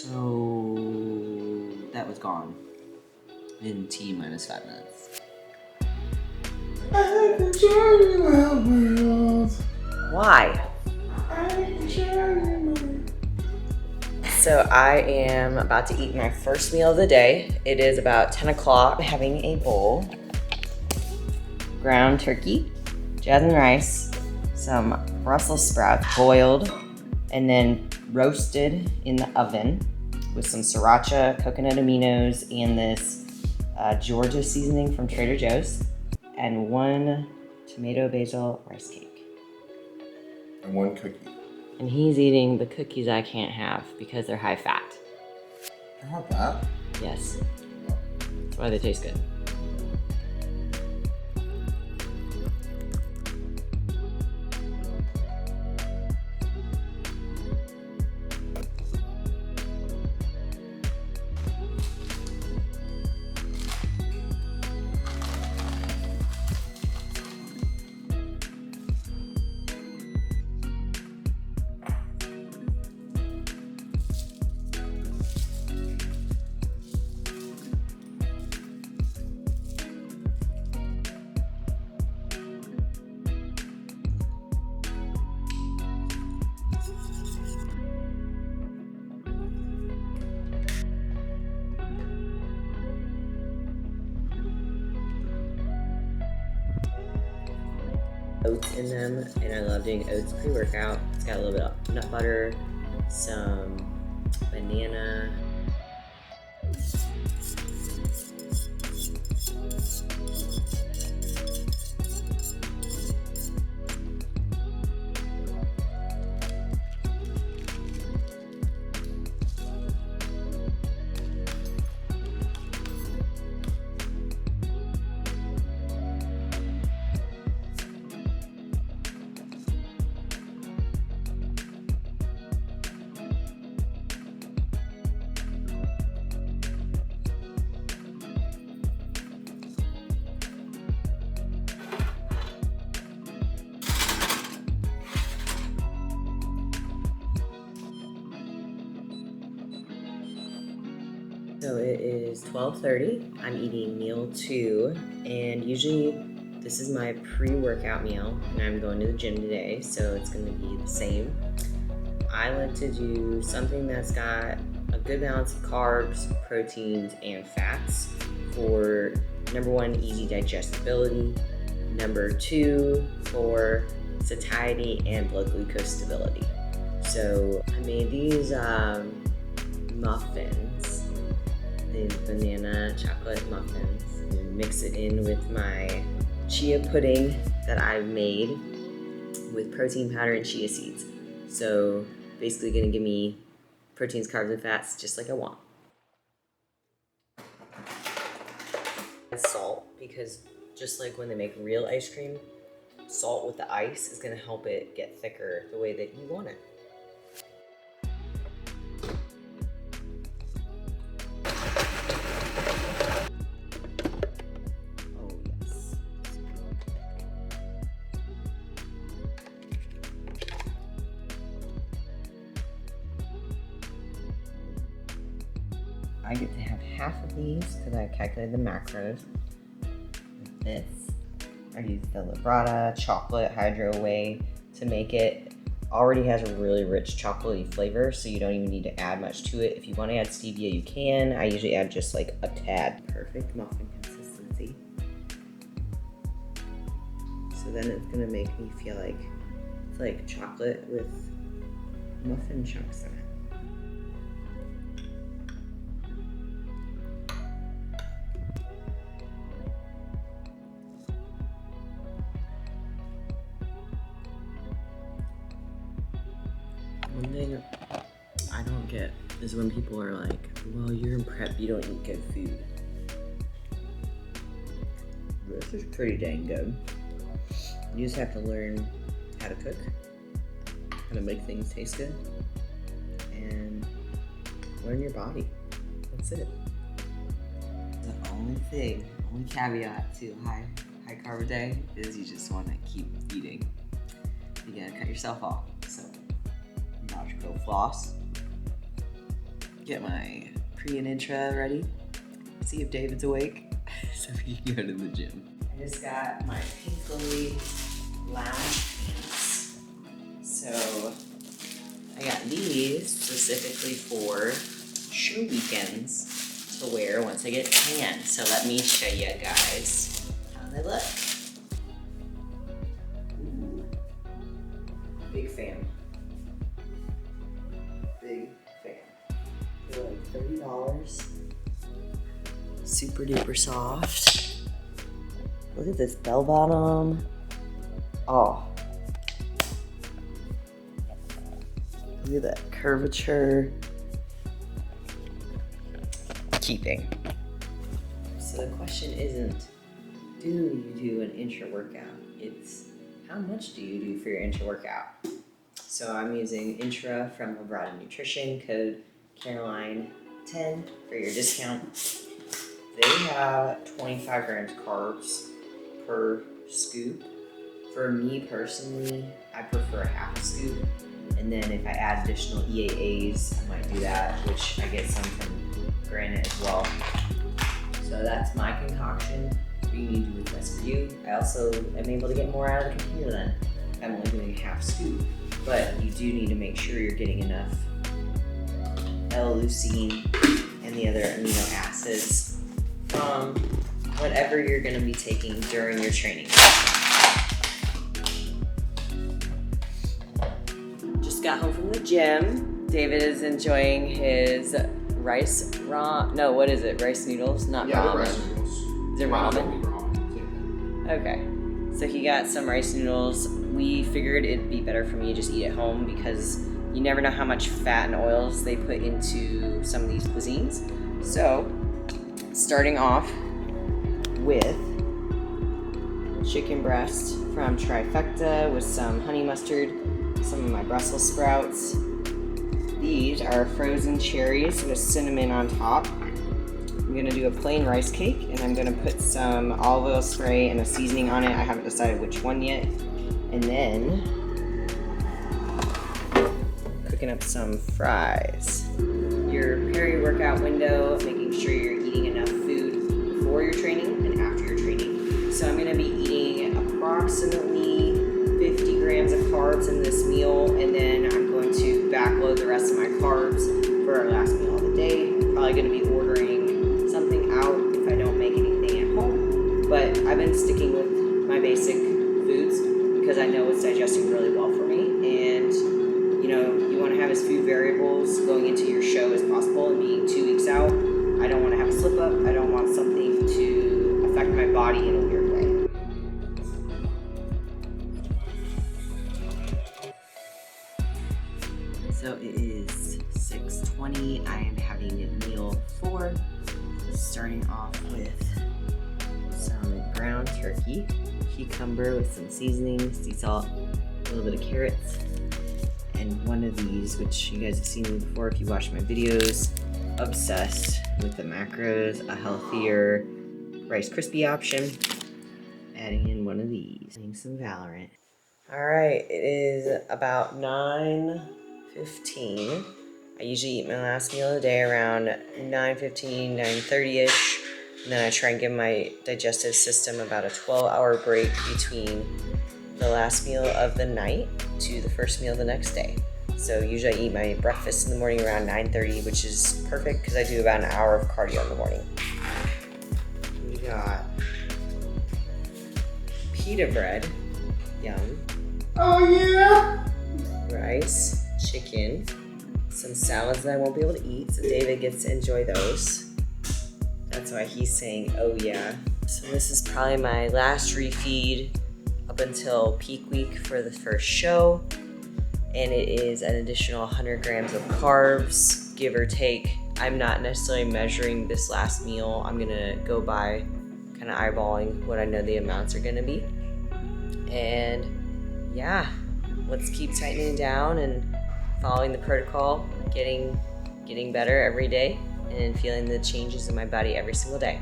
So that was gone in T minus 5 minutes. I hate the journey around the world. Why? I hate the journey. So I am about to eat my first meal of the day. It is about 10 o'clock. I'm having a bowl. Ground turkey, jasmine rice, some Brussels sprouts boiled, and then roasted in the oven with some sriracha, coconut aminos, and this Georgia seasoning from Trader Joe's, and 1 tomato basil rice cake. And 1 cookie. And he's eating the cookies I can't have because they're high fat. They're not bad. Yes. That's why they taste good. Oats in them, and I love doing oats pre-workout. It's got a little bit of nut butter, some banana. So it is 12:30. I'm eating meal 2, and usually this is my pre-workout meal, and I'm going to the gym today, so it's going to be the same. I like to do something that's got a good balance of carbs, proteins, and fats for number 1, easy digestibility, number 2, for satiety and blood glucose stability. So I made these muffins, these banana chocolate muffins, and mix it in with my chia pudding that I've made with protein powder and chia seeds. So basically gonna give me proteins, carbs, and fats just like I want. Salt, because just like when they make real ice cream, salt with the ice is gonna help it get thicker the way that you want it. I get to have half of these because I calculated the macros. With this, I used the Labrada chocolate hydro whey to make it. Already has a really rich chocolatey flavor, so you don't even need to add much to it. If you want to add stevia, you can. I usually add just like a tad. Perfect muffin consistency. So then it's gonna make me feel like it's like chocolate with muffin chunks in it. One thing I don't get is when people are like, well, you're in prep, you don't eat good food. This is pretty dang good. You just have to learn how to cook, how to make things taste good, and learn your body. That's it. The only caveat to high carb day is you just want to keep eating. You gotta cut yourself off. So, go floss, get my pre and intra ready. See if David's awake so we can go to the gym. I just got my pinkly lounge pants. So I got these specifically for show weekends to wear once I get tan. So let me show you guys how they look. Ooh. Big fan. Big fan. They're like $30. Super duper soft. Look at this bell bottom. Oh. Look at that curvature. Keeping. So the question isn't, do you do an intra workout? It's how much do you do for your intra workout? So I'm using intra from Vibrata Nutrition, code Caroline10 for your discount. They have 25 grams carbs per scoop. For me personally, I prefer half a scoop. And then if I add additional EAAs, I might do that, which I get some from Granite as well. So that's my concoction. You need to do what's best for you. I also am able to get more out of the computer then. I'm only doing a half scoop, but you do need to make sure you're getting enough L-leucine and the other amino acids from whatever you're going to be taking during your training. Just got home from the gym. David is enjoying his rice noodles, not ramen. Yeah, rice noodles. Is it ramen? Okay, so he got some rice noodles. We figured it'd be better for me to just eat at home because you never know how much fat and oils they put into some of these cuisines. So, starting off with chicken breast from Trifecta with some honey mustard, some of my Brussels sprouts. These are frozen cherries with cinnamon on top. I'm gonna do a plain rice cake and I'm gonna put some olive oil spray and a seasoning on it. I haven't decided which one yet. And then cooking up some fries. Your peri-workout window, making sure you're eating enough food before your training and after your training. So I'm gonna be eating approximately 50 grams of carbs in this meal, and then I'm going to backload the rest of my carbs for our last meal of the day. Probably gonna be ordering something out if I don't make anything at home, but I've been sticking with my basic foods because I know it's digesting really well for me, and you know, you wanna have as few variables going into your show as possible, and being 2 weeks out, I don't wanna have a slip up. I don't want something to affect my body in a weird way. So it is 6:20. I am having meal 4. Starting off with some ground turkey, cucumber with some seasoning, sea salt, a little bit of carrots, and one of these, which you guys have seen me before if you watched my videos. Obsessed with the macros, a healthier Rice Krispie option. Adding in one of these. Playing some Valorant. Alright, it is about 9:15. I usually eat my last meal of the day around 9:15, 9:30ish. And then I try and give my digestive system about a 12-hour break between the last meal of the night to the first meal the next day. So usually I eat my breakfast in the morning around 9:30, which is perfect because I do about an hour of cardio in the morning. We got pita bread, yum. Oh yeah! Rice, chicken, some salads that I won't be able to eat, so David gets to enjoy those. That's why he's saying, oh yeah. So this is probably my last refeed up until peak week for the first show. And it is an additional 100 grams of carbs, give or take. I'm not necessarily measuring this last meal. I'm gonna go by kind of eyeballing what I know the amounts are gonna be. And yeah, let's keep tightening down and following the protocol, getting better every day and feeling the changes in my body every single day.